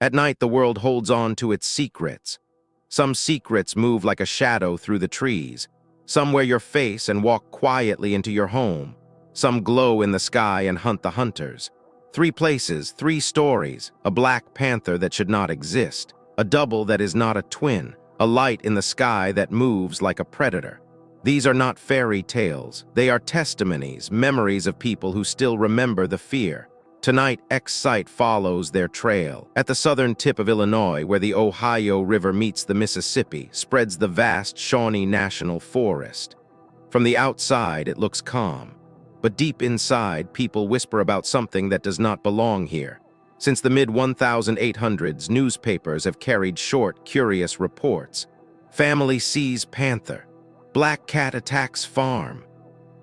At night, the world holds on to its secrets. Some secrets move like a shadow through the trees. Some wear your face and walk quietly into your home. Some glow in the sky and hunt the hunters. 3 places, 3 stories, a black panther that should not exist, a double that is not a twin, a light in the sky that moves like a predator. These are not fairy tales. They are testimonies, memories of people who still remember the fear. Tonight, X-Site follows their trail. At the southern tip of Illinois, where the Ohio River meets the Mississippi, spreads the vast Shawnee National Forest. From the outside, it looks calm. But deep inside, people whisper about something that does not belong here. Since the mid-1800s, newspapers have carried short, curious reports. Family sees panther. Black cat attacks farm.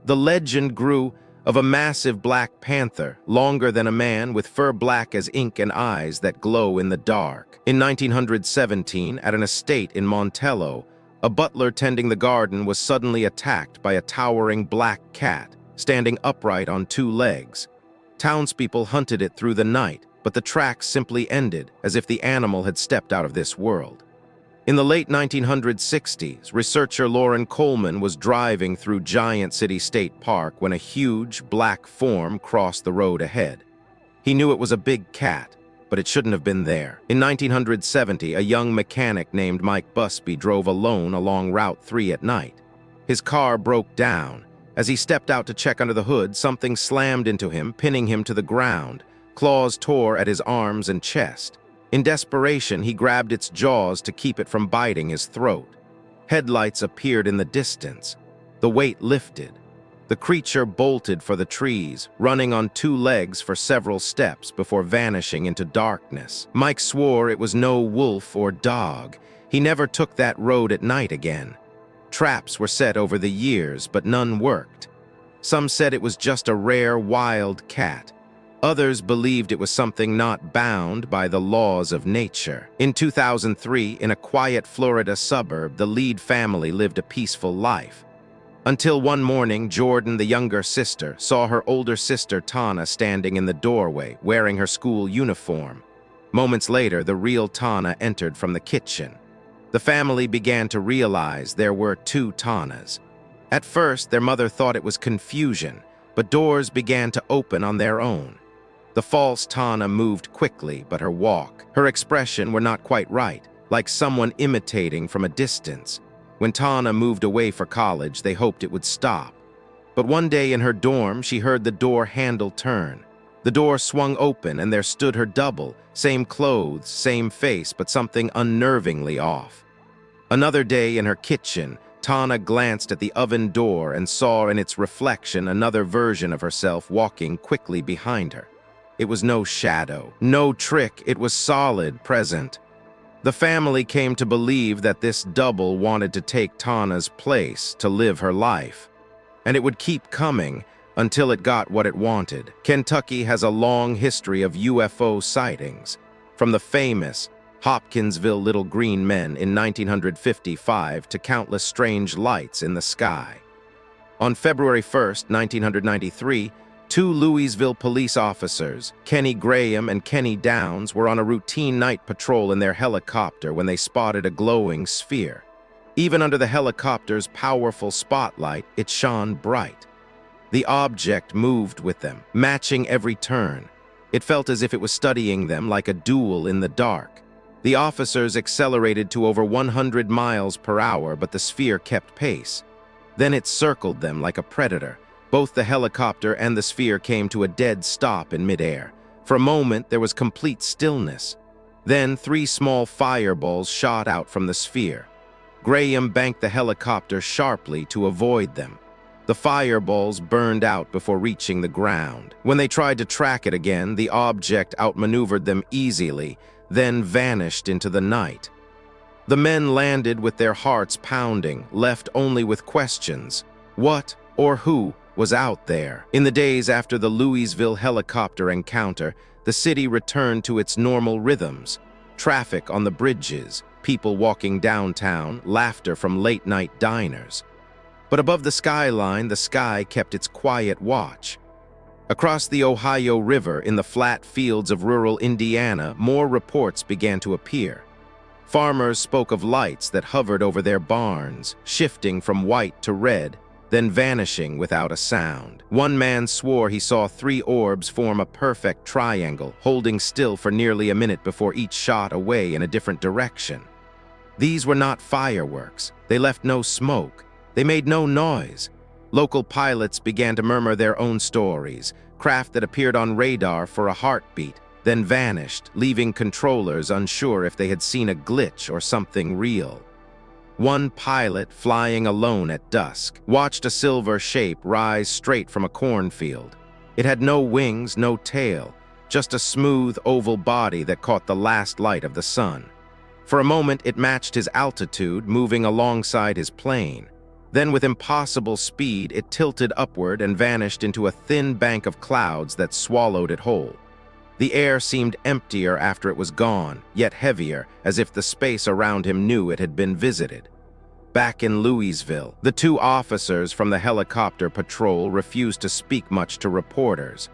The legend grew of a massive black panther, longer than a man, with fur black as ink and eyes that glow in the dark. In 1917, at an estate in Montello, a butler tending the garden was suddenly attacked by a towering black cat, standing upright on 2 legs. Townspeople hunted it through the night, but the tracks simply ended, as if the animal had stepped out of this world. In the late 1960s, researcher Lauren Coleman was driving through Giant City State Park when a huge, black form crossed the road ahead. He knew it was a big cat, but it shouldn't have been there. In 1970, a young mechanic named Mike Busby drove alone along Route 3 at night. His car broke down. As he stepped out to check under the hood, something slammed into him, pinning him to the ground. Claws tore at his arms and chest. In desperation, he grabbed its jaws to keep it from biting his throat. Headlights appeared in the distance. The weight lifted. The creature bolted for the trees, running on 2 legs for several steps before vanishing into darkness. Mike swore it was no wolf or dog. He never took that road at night again. Traps were set over the years, but none worked. Some said it was just a rare wild cat. Others believed it was something not bound by the laws of nature. In 2003, in a quiet Florida suburb, the Lead family lived a peaceful life. Until one morning, Jordan, the younger sister, saw her older sister Tana standing in the doorway, wearing her school uniform. Moments later, the real Tana entered from the kitchen. The family began to realize there were 2 Tanas. At first, their mother thought it was confusion, but doors began to open on their own. The false Tana moved quickly, but her walk, her expression were not quite right, like someone imitating from a distance. When Tana moved away for college, they hoped it would stop. But one day in her dorm, she heard the door handle turn. The door swung open, and there stood her double, same clothes, same face, but something unnervingly off. Another day in her kitchen, Tana glanced at the oven door and saw in its reflection another version of herself walking quickly behind her. It was no shadow, no trick, it was solid, present. The family came to believe that this double wanted to take Tana's place, to live her life. And it would keep coming until it got what it wanted. Kentucky has a long history of UFO sightings, from the famous Hopkinsville Little Green Men in 1955 to countless strange lights in the sky. On February 1st, 1993, 2 Louisville police officers, Kenny Graham and Kenny Downs, were on a routine night patrol in their helicopter when they spotted a glowing sphere. Even under the helicopter's powerful spotlight, it shone bright. The object moved with them, matching every turn. It felt as if it was studying them like a duel in the dark. The officers accelerated to over 100 miles per hour, but the sphere kept pace. Then it circled them like a predator. Both the helicopter and the sphere came to a dead stop in midair. For a moment, there was complete stillness. Then 3 small fireballs shot out from the sphere. Graham banked the helicopter sharply to avoid them. The fireballs burned out before reaching the ground. When they tried to track it again, the object outmaneuvered them easily, then vanished into the night. The men landed with their hearts pounding, left only with questions. What or who was out there? In the days after the Louisville helicopter encounter, the city returned to its normal rhythms. Traffic on the bridges, people walking downtown, laughter from late-night diners. But above the skyline, the sky kept its quiet watch. Across the Ohio River in the flat fields of rural Indiana, more reports began to appear. Farmers spoke of lights that hovered over their barns, shifting from white to red, then vanishing without a sound. One man swore he saw 3 orbs form a perfect triangle, holding still for nearly a minute before each shot away in a different direction. These were not fireworks. They left no smoke. They made no noise. Local pilots began to murmur their own stories, craft that appeared on radar for a heartbeat, then vanished, leaving controllers unsure if they had seen a glitch or something real. One pilot, flying alone at dusk, watched a silver shape rise straight from a cornfield. It had no wings, no tail, just a smooth oval body that caught the last light of the sun. For a moment it matched his altitude, moving alongside his plane. Then with impossible speed it tilted upward and vanished into a thin bank of clouds that swallowed it whole. The air seemed emptier after it was gone, yet heavier, as if the space around him knew it had been visited. Back in Louisville, the 2 officers from the helicopter patrol refused to speak much to reporters.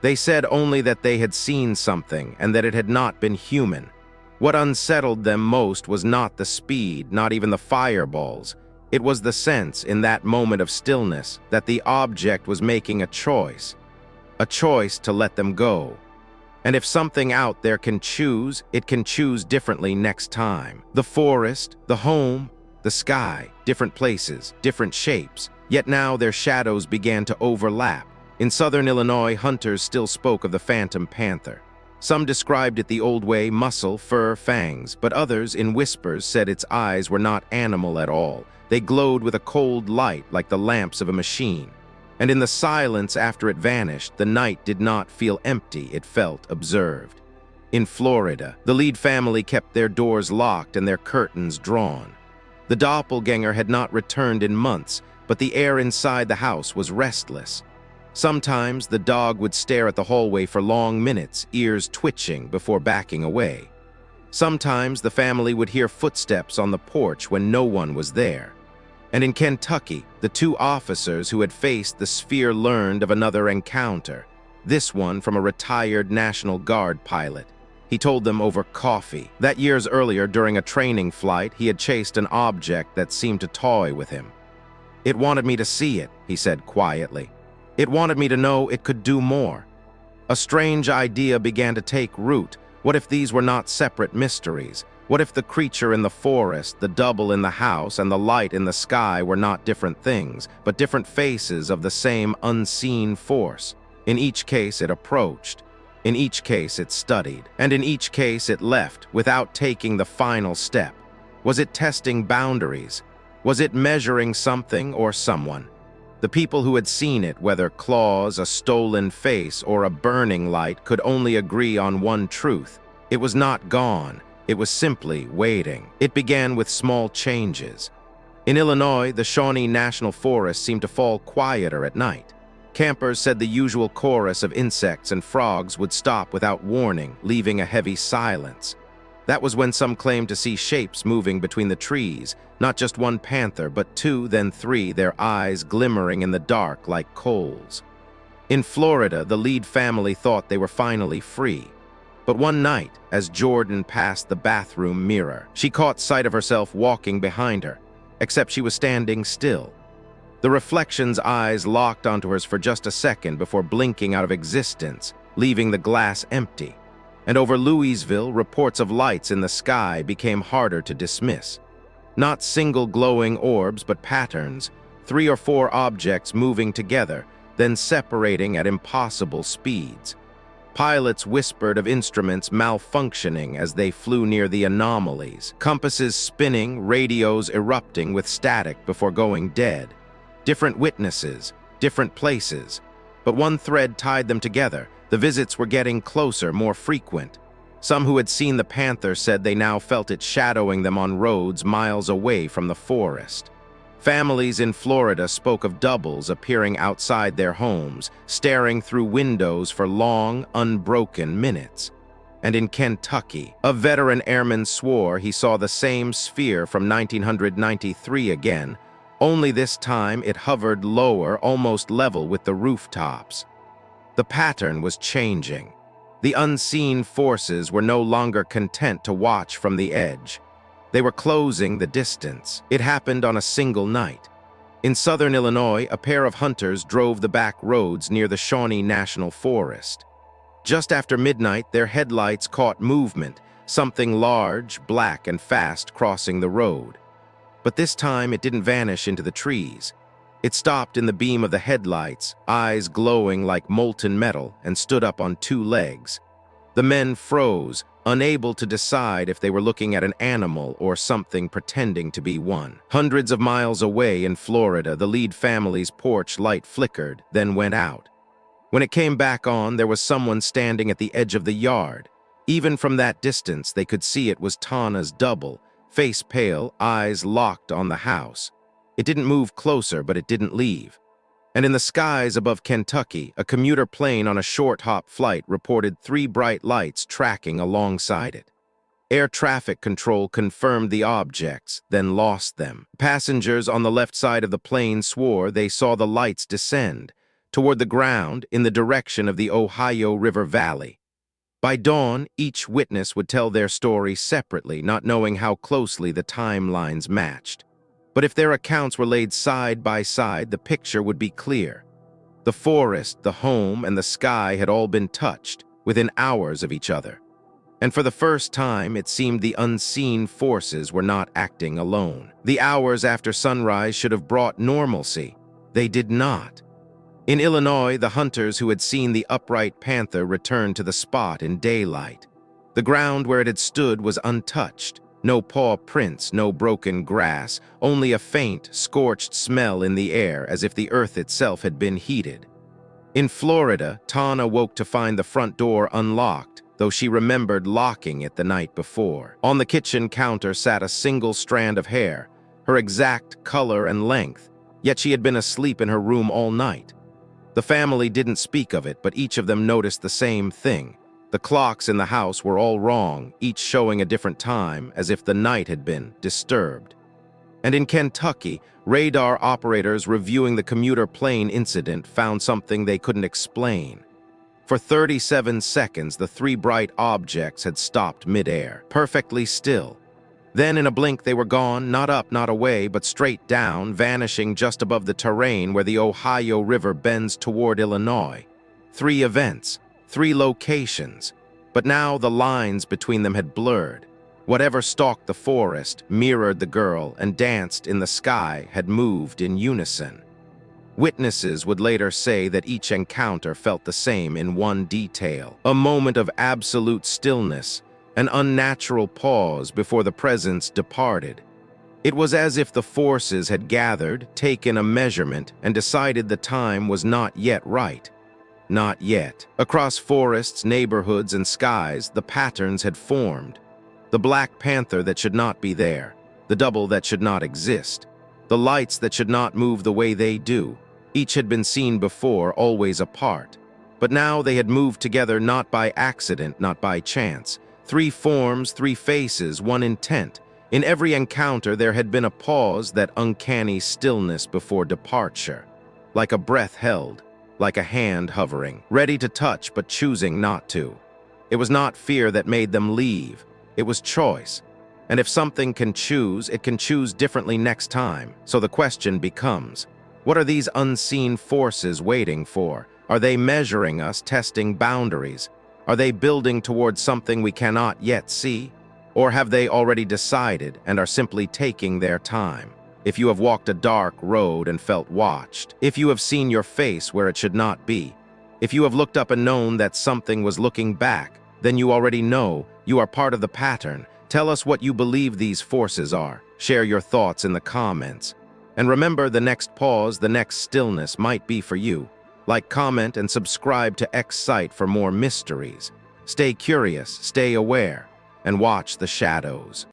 They said only that they had seen something and that it had not been human. What unsettled them most was not the speed, not even the fireballs. It was the sense, in that moment of stillness, that the object was making a choice to let them go. And if something out there can choose, it can choose differently next time. The forest, the home, the sky, different places, different shapes. Yet now their shadows began to overlap. In southern Illinois, hunters still spoke of the phantom panther. Some described it the old way, muscle, fur, fangs, but others, in whispers, said its eyes were not animal at all. They glowed with a cold light like the lamps of a machine. And in the silence after it vanished, the night did not feel empty, it felt observed. In Florida, the Lead family kept their doors locked and their curtains drawn. The doppelgänger had not returned in months, but the air inside the house was restless. Sometimes the dog would stare at the hallway for long minutes, ears twitching before backing away. Sometimes the family would hear footsteps on the porch when no one was there. And in Kentucky, the 2 officers who had faced the sphere learned of another encounter, this one from a retired National Guard pilot. He told them over coffee that years earlier, during a training flight, he had chased an object that seemed to toy with him. "It wanted me to see it," he said quietly. "It wanted me to know it could do more." A strange idea began to take root. What if these were not separate mysteries? What if the creature in the forest, the double in the house, and the light in the sky were not different things, but different faces of the same unseen force? In each case it approached. In each case it studied. And in each case it left, without taking the final step. Was it testing boundaries? Was it measuring something or someone? The people who had seen it, whether claws, a stolen face, or a burning light, could only agree on one truth. It was not gone. It was simply waiting. It began with small changes. In Illinois, the Shawnee National Forest seemed to fall quieter at night. Campers said the usual chorus of insects and frogs would stop without warning, leaving a heavy silence. That was when some claimed to see shapes moving between the trees, not just one panther, but 2, then 3, their eyes glimmering in the dark like coals. In Florida, the Lead family thought they were finally free. But one night, as Jordan passed the bathroom mirror, she caught sight of herself walking behind her, except she was standing still. The reflection's eyes locked onto hers for just a second before blinking out of existence, leaving the glass empty. And over Louisville, reports of lights in the sky became harder to dismiss. Not single glowing orbs, but patterns, 3 or 4 objects moving together, then separating at impossible speeds. Pilots whispered of instruments malfunctioning as they flew near the anomalies, compasses spinning, radios erupting with static before going dead. Different witnesses, different places. But one thread tied them together. The visits were getting closer, more frequent. Some who had seen the panther said they now felt it shadowing them on roads miles away from the forest. Families in Florida spoke of doubles appearing outside their homes, staring through windows for long, unbroken minutes. And in Kentucky, a veteran airman swore he saw the same sphere from 1993 again, only this time it hovered lower, almost level with the rooftops. The pattern was changing. The unseen forces were no longer content to watch from the edge. They were closing the distance. It happened on a single night. In southern Illinois, a pair of hunters drove the back roads near the Shawnee National Forest. Just after midnight, their headlights caught movement, something large, black, and fast crossing the road. But this time it didn't vanish into the trees. It stopped in the beam of the headlights, eyes glowing like molten metal, and stood up on two legs. The men froze, unable to decide if they were looking at an animal or something pretending to be one. Hundreds of miles away in Florida, the Lead family's porch light flickered, then went out. When it came back on, there was someone standing at the edge of the yard. Even from that distance, they could see it was Tana's double, face pale, eyes locked on the house. It didn't move closer, but it didn't leave. And in the skies above Kentucky, a commuter plane on a short-hop flight reported 3 bright lights tracking alongside it. Air traffic control confirmed the objects, then lost them. Passengers on the left side of the plane swore they saw the lights descend toward the ground in the direction of the Ohio River Valley. By dawn, each witness would tell their story separately, not knowing how closely the timelines matched. But if their accounts were laid side by side, the picture would be clear. The forest, the home, and the sky had all been touched within hours of each other. And for the first time, it seemed the unseen forces were not acting alone. The hours after sunrise should have brought normalcy. They did not. In Illinois, the hunters who had seen the upright panther returned to the spot in daylight. The ground where it had stood was untouched. No paw prints, no broken grass, only a faint, scorched smell in the air as if the earth itself had been heated. In Florida, Tana woke to find the front door unlocked, though she remembered locking it the night before. On the kitchen counter sat a single strand of hair, her exact color and length, yet she had been asleep in her room all night. The family didn't speak of it, but each of them noticed the same thing. The clocks in the house were all wrong, each showing a different time, as if the night had been disturbed. And in Kentucky, radar operators reviewing the commuter plane incident found something they couldn't explain. For 37 seconds, the 3 bright objects had stopped midair, perfectly still. Then in a blink they were gone, not up, not away, but straight down, vanishing just above the terrain where the Ohio River bends toward Illinois. 3 events. 3 locations, but now the lines between them had blurred. Whatever stalked the forest, mirrored the girl, and danced in the sky had moved in unison. Witnesses would later say that each encounter felt the same in one detail: a moment of absolute stillness, an unnatural pause before the presence departed. It was as if the forces had gathered, taken a measurement, and decided the time was not yet right. Not yet. Across forests, neighborhoods, and skies, the patterns had formed. The black panther that should not be there, the double that should not exist, the lights that should not move the way they do. Each had been seen before, always apart. But now they had moved together not by accident, not by chance. 3 forms, 3 faces, 1 intent. In every encounter there had been a pause, that uncanny stillness before departure. Like a breath held. Like a hand hovering, ready to touch but choosing not to. It was not fear that made them leave, it was choice. And if something can choose, it can choose differently next time. So the question becomes, what are these unseen forces waiting for? Are they measuring us, testing boundaries? Are they building towards something we cannot yet see? Or have they already decided and are simply taking their time? If you have walked a dark road and felt watched, if you have seen your face where it should not be, if you have looked up and known that something was looking back, then you already know you are part of the pattern. Tell us what you believe these forces are. Share your thoughts in the comments. And remember, the next pause, the next stillness might be for you. Like, comment, and subscribe to X site for more mysteries. Stay curious, stay aware, and watch the shadows.